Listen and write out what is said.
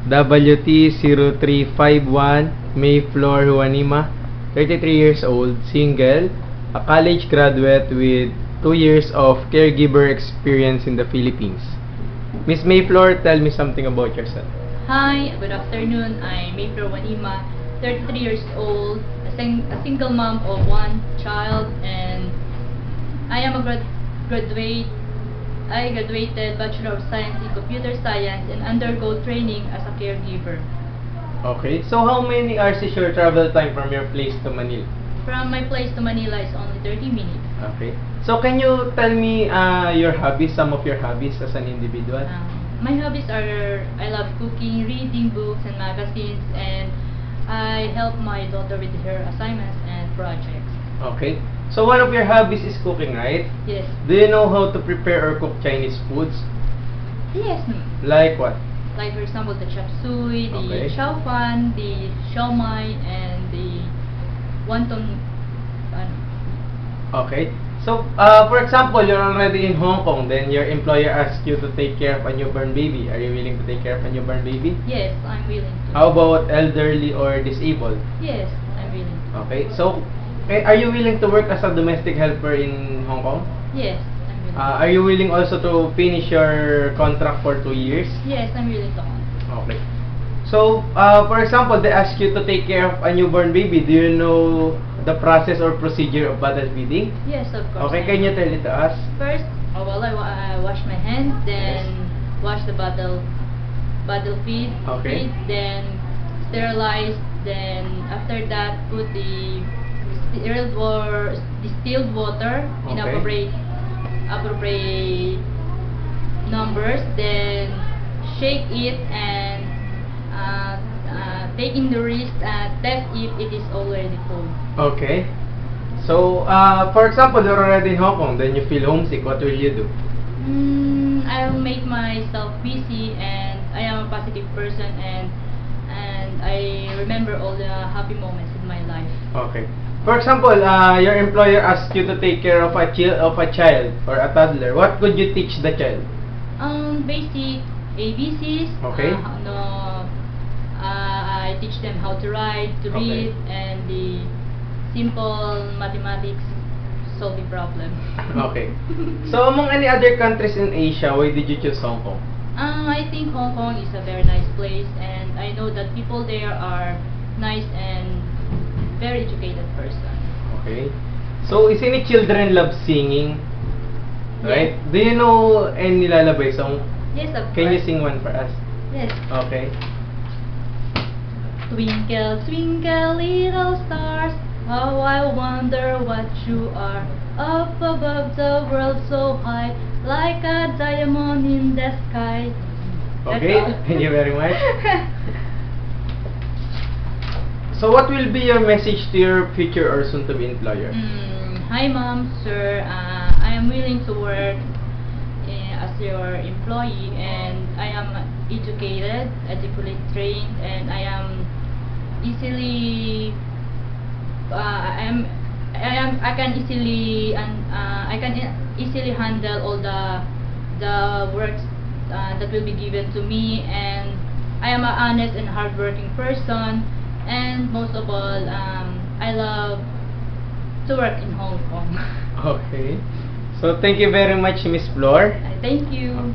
WT0351 Mayflower Juanima, 33 years old, single, a college graduate with 2 years of caregiver experience in the Philippines. Miss Mayflower, tell me something about yourself. Hi, good afternoon. I'm Mayflower Juanima, 33 years old, a single mom of 1 child, and I am a graduate. I graduated Bachelor of Science in Computer Science and undergo training as a caregiver. Okay, so how many hours is your travel time from your place to Manila? From my place to Manila is only 30 minutes. Okay. So can you tell me your hobbies, some of your hobbies as an individual? My hobbies are I love cooking, reading books and magazines, and I help my daughter with her assignments and projects. Okay. So one of your hobbies is cooking, right? Yes. Do you know how to prepare or cook Chinese foods? Yes. Like what? Like for example, the chop suey, the Okay. chow fan, the siomai, and the wonton. Okay. So, for example, you're already in Hong Kong, then your employer asks you to take care of a newborn baby. Are you willing to take care of a newborn baby? Yes, I'm willing to. How about elderly or disabled? Yes, I'm willing. Okay. So, are you willing to work as a domestic helper in Hong Kong? Yes, I'm willing. Are you willing also to finish your contract for 2 years? Yes, I'm willing to. Okay. So, for example, they ask you to take care of a newborn baby. Do you know the process or procedure of bottle feeding? Yes, of course. Okay, can you tell it to us? First, I wash my hands, then wash the bottle feed, Okay. then sterilize, then after that put the distilled water in Okay. appropriate numbers, then shake it and taking the risk test if it is already cold. Okay. So, for example, you're already in Hong Kong, then you feel homesick. What will you do? I'll make myself busy, and I am a positive person, and I remember all the happy moments in my life. Okay. For example, your employer asks you to take care of a child or a toddler. What could you teach the child? Basic ABCs. Okay. I teach them how to write, to Okay. read, and the simple mathematics solving problem. Okay. So, among any other countries in Asia, why did you choose Hong Kong? I think Hong Kong is a very nice place, and I know that people there are nice and very educated person. Okay. So, isn't it children love singing? Right? Do you know any lullaby song? Yes, of Can you course. sing one for us? Yes. Okay. Twinkle, twinkle, little stars, how I wonder what you are. Up above the world so high, like a diamond in the sky. That's Okay, all. thank you very much. So, what will be your message to your future or soon-to-be employer? Hi, ma'am, sir. I am willing to work as your employee, and I am educated, adequately trained, and I am easily. I can easily handle all the works that will be given to me, and I am an honest and hardworking person, and most of all, I love to work in Hong Kong. Okay. So, thank you very much, Miss Flor. Thank you.